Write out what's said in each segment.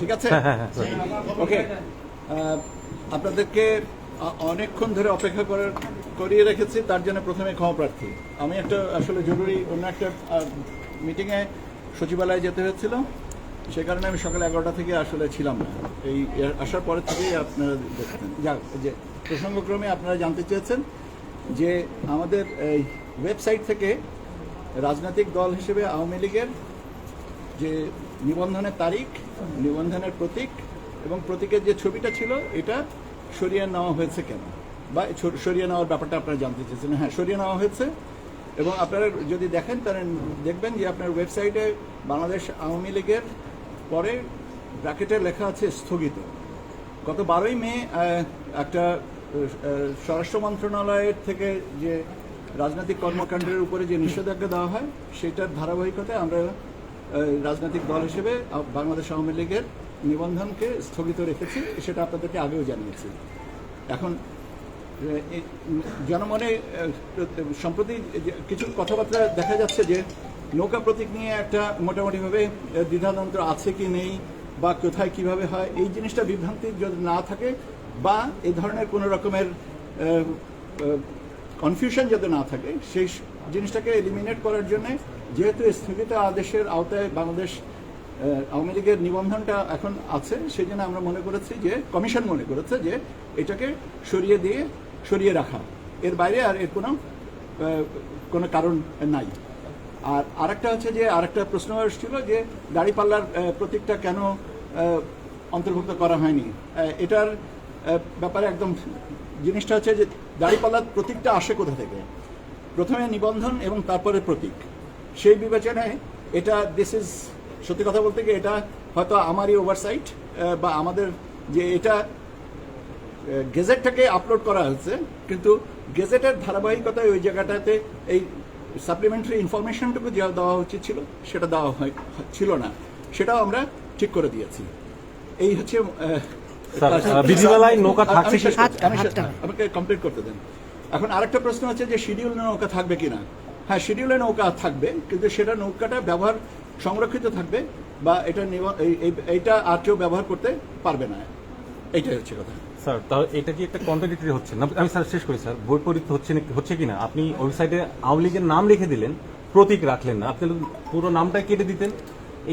ঠিক আছে, ওকে। আপনাদেরকে অনেকক্ষণ ধরে অপেক্ষা করিয়ে রেখেছি, তার জন্য প্রথমে ক্ষমা প্রার্থী। আমি একটা আসলে জরুরি অন্য একটা মিটিংয়ে সচিবালয়ে যেতে হয়েছিল, সে কারণে আমি সকাল 11টা থেকে আসলে ছিলাম না। এই আসার পরে থেকেই আপনারা দেখতেন। যাক, যে প্রসঙ্গক্রমে আপনারা জানতে চেয়েছেন যে আমাদের এই ওয়েবসাইট থেকে রাজনৈতিক দল হিসেবে আওয়ামী লীগের যে নিবন্ধনের তারিখ, নিবন্ধনের প্রতীক এবং প্রতীকের যে ছবিটা ছিল এটা সরিয়ে নেওয়া হয়েছে কেন, বা সরিয়ে নেওয়ার ব্যাপারটা আপনারা জানতে চেয়েছেন। হ্যাঁ, সরিয়ে নেওয়া হয়েছে এবং আপনারা যদি দেখেন তাহলে দেখবেন যে আপনার ওয়েবসাইটে বাংলাদেশ আওয়ামী লীগের পরে ব্র্যাকেটে লেখা আছে স্থগিত। গত 12ই মে একটা স্বরাষ্ট্র মন্ত্রণালয়ের থেকে যে রাজনৈতিক কর্মকাণ্ডের উপরে যে নিষেধাজ্ঞা দেওয়া হয় সেটার ধারাবাহিকতায় আমরা রাজনৈতিক দল হিসেবে বাংলাদেশ আওয়ামী লীগের নিবন্ধনকে স্থগিত রেখেছি, সেটা আপনাদেরকে আগেও জানিয়েছি। এখন জনমনে সম্প্রতি কিছু কথাবার্তা দেখা যাচ্ছে যে নৌকা প্রতীক নিয়ে একটা মোটামুটিভাবে দ্বিধাদ্বন্দ্ব আছে কি নেই, বা কোথায় কিভাবে হয়, এই জিনিসটা বিভ্রান্তি যদি না থাকে বা এই ধরনের কোনো রকমের কনফিউশন যাতে না থাকে, সেই জিনিসটাকে এলিমিনেট করার জন্য যেহেতু স্থগিত আদেশের আওতায় বাংলাদেশ আওয়ামী লীগের নিবন্ধনটা এখন আছে, সেই জন্য আমরা মনে করেছি যে কমিশন মনে করেছে যে এটাকে সরিয়ে রাখা, এর বাইরে আর এর কোনো কারণ নাই। আর আরেকটা হচ্ছে যে আরেকটা প্রশ্ন এসেছিল যে দাঁড়িপাল্লার প্রতীকটা কেন অন্তর্ভুক্ত করা হয়নি। এটার ব্যাপারে একদম জিনিসটা হচ্ছে যে দাঁড়িপাল্লার প্রতীকটা আসে কোথা থেকে, প্রথমে নিবন্ধন এবং তারপরে প্রতীক, সেই বিবেচনায় এটা সত্যি কথা বলতে গিয়ে এটা হয়তো আমারই ওভারসাইট বা আমাদের যে এটা গেজেটটাকে আপলোড করা হয়েছে, কিন্তু গেজেটের ধারাবাহিকতায় ওই জায়গাটাতে এই সাপ্লিমেন্টারি ইনফরমেশনটুকু যা দেওয়া উচিত ছিল সেটা দেওয়া ছিল না, সেটাও আমরা ঠিক করে দিয়েছি। এই হচ্ছে আমাকে কমপ্লিট করতে দেন। এখন আরেকটা প্রশ্ন হচ্ছে যে শিডিউল নৌকা থাকবে কিনা। হ্যাঁ, শিডিউলে নৌকা থাকবে, কিন্তু সেটা নৌকাটা ব্যবহার সংরক্ষিত থাকবে বা এইটা আর কেউ ব্যবহার করতে পারবে না, এইটাই হচ্ছে কথা। স্যার, তাহলে এটা কি একটা কন্ট্রাডিক্টরি হচ্ছে না? আমি স্যার শেষ করি স্যার, বৈপরীত্য হচ্ছে কিনা? আপনি ওয়েবসাইটে আওয়ামী লীগের নাম লিখে দিলেন, প্রতীক রাখলেন না, আপনি পুরো নামটা কেটে দিতেন।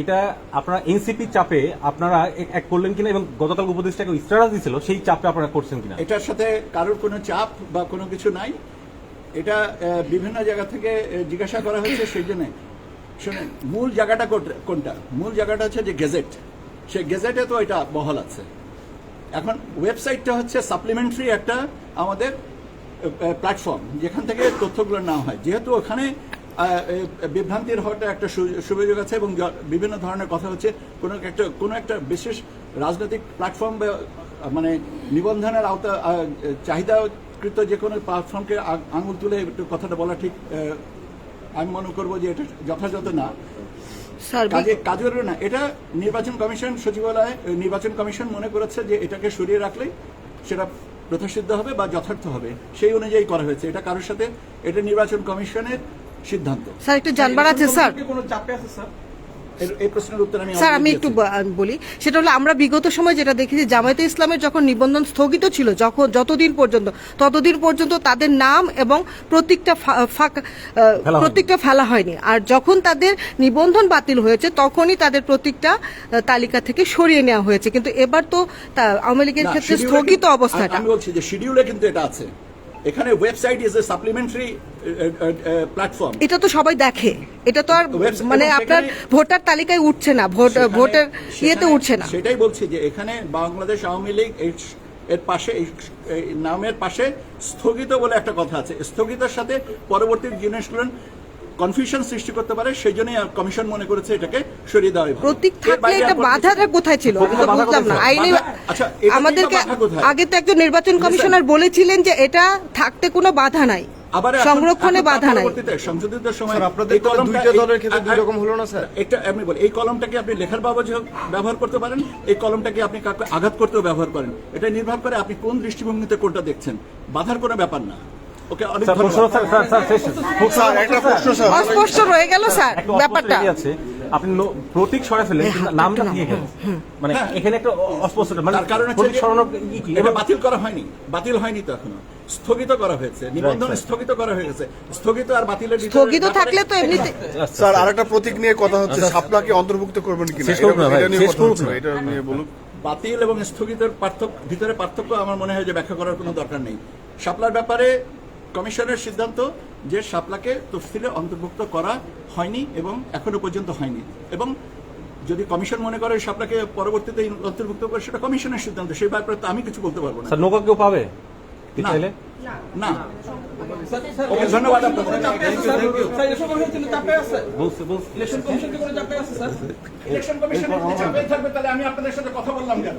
এটা আপনারা এনসিপি চাপে আপনারা এক করলেন কিনা, এবং গতকাল উপদেষ্টাকে স্ট্যাটাস দিয়েছিল সেই চাপে আপনারা করছেন কিনা? এটার সাথে কারোর কোনো চাপ বা কোনো কিছু নাই, এটা বিভিন্ন জায়গা থেকে জিজ্ঞাসা করা হয়েছে, সেই জন্য শুনেন মূল জায়গাটা কোনটা, মূল জায়গাটা হচ্ছে যে গেজেট, সেই গেজেটে তো এটা বহাল আছে। এখন ওয়েবসাইটটা হচ্ছে সাপ্লিমেন্টারি একটা আমাদের প্ল্যাটফর্ম যেখান থেকে তথ্যগুলো নেওয়া হয়, যেহেতু ওখানে বিভ্রান্তির হওয়াটা একটা সুযোগ আছে এবং বিভিন্ন ধরনের কথা হচ্ছে কোনো একটা বিশেষ রাজনৈতিক প্ল্যাটফর্ম মানে নিবন্ধনের আওতা চাহিদাকৃত যে কোনো প্ল্যাটফর্মকে আঙুল তুলে একটু কথাটা বলা ঠিক আমি মনে করবো যে এটা যথাযথ না, কাজেরও না। এটা নির্বাচন কমিশন, সচিবালয় নির্বাচন কমিশন মনে করেছে যে এটাকে সরিয়ে রাখলেই সেটা যথাসিদ্ধ হবে বা যথার্থ হবে, সেই অনুযায়ী করা হয়েছে। এটা কারোর সাথে, এটা নির্বাচন কমিশনের সিদ্ধান্ত। স্যার, একটু জানবার আছে স্যার, কোনো চাপে আছে স্যার? এই প্রশ্নের উত্তর স্যার আমি একটু বলি, সেটা হলো আমরা বিগত সময় যেটা দেখেছি, জামায়াতে ইসলামের যখন নিবন্ধন স্থগিত ছিল, যতদিন পর্যন্ত তাদের নাম এবং প্রতীকটা ফেলা হয়নি, আর যখন তাদের নিবন্ধন বাতিল হয়েছে তখনই তাদের প্রতীকটা তালিকা থেকে সরিয়ে নেওয়া হয়েছে। কিন্তু এবার তো আওয়ামী লীগের ক্ষেত্রে স্থগিত অবস্থাটা, আমি বলছি যে শিডিউলে কিন্তু এটা আছে, এখানে website is a supplementary platform. এটা তো সবাই দেখে, এটা তো আর মানে আপনার ভোটার তালিকায় উঠছে না, ভোটের ইয়েতে উঠছে না। সেটাই বলছি যে এখানে বাংলাদেশ আওয়ামী লীগ এর পাশে, এই নামের পাশে স্থগিত বলে একটা কথা আছে, স্থগিতের সাথে পরবর্তী জিনিসগুলো কনফিউশন সৃষ্টি করতে পারে, সেই জন্যই কমিশন মনে করেছে এটাকে সরিয়ে দেওয়া হবে। প্রতীক থাকলে এটা বাধাটা কোথায় ছিল বুঝলাম না। আইনি আমাদেরকে আগে তো একজন নির্বাচন কমিশনার বলেছিলেন যে এটা থাকতে কোনো বাধা নাই, সংরক্ষণে বাধা নাই। সংশোধিত সময় আপনাদের দুইটা দলের ক্ষেত্রে দুই রকম হলো না স্যার? এটা আমি বলি, এই কলমটাকে আপনি লেখার বাবদ ব্যবহার করতে পারেন, এই কলমটাকে আপনি কাউকে আঘাত করতেও ব্যবহার করেন, এটা নির্ভর করে আপনি কোন দৃষ্টিভঙ্গিতে কোনটা দেখছেন, বাধার কোনো ব্যাপার না। ওকে, অনেক ধন্যবাদ। অস্পষ্ট রয়ে গেল স্যার ব্যাপারটা। আপনি প্রতীক সরাই ফেলেন কিন্তু নামটা থেকে গেল মানে হ্যাঁ। এখানে একটা অস্পষ্টতা মানে তার কারণ হচ্ছে প্রতীক যে সরানো কি এটা বাতিল করা হয়নি, বাতিল হয়নি তো এখনো, স্থগিত করা হয়েছে, নিবন্ধন right. স্থগিত করা হয়ে গেছে। স্থগিত আর বাতিলের ভিতরে স্থগিত ব্যাপারে- থাকলে তো এমনিতে স্যার আরেকটা প্রতীক নিয়ে কথা হচ্ছে, শাপলাকে অন্তর্ভুক্ত করবেন কিনা শেষ করুন না ভাই, এটা নিয়ে শেষ কথা করুন হচ্ছে, না। এটা নিয়ে বলুন। বাতিল এবং স্থগিতের ভিতরে পার্থক্য আমার মনে হয় যে ব্যাখ্যা করার কোনো দরকার নেই। শাপলার ব্যাপারে কমিশনের সিদ্ধান্ত যে শাপলাকে তফসিলে অন্তর্ভুক্ত করা হয়নি এবং এখনো পর্যন্ত হয়নি, এবং যদি কমিশন মনে করে শাপলাকে পরবর্তীতে অন্তর্ভুক্ত করে সেটা কমিশনের সিদ্ধান্ত, সেই ব্যাপারে তো আমি কিছু বলতে পারবো না। স্যার নৌকা কেউ পাবে কি না। চাইলে না, ওকে ধন্যবাদ আপনাকে। বলছে ইলেকশন কমিশন যদি চাপে থাকবে তাহলে আমি আপনাদের সাথে কথা বললাম কেন?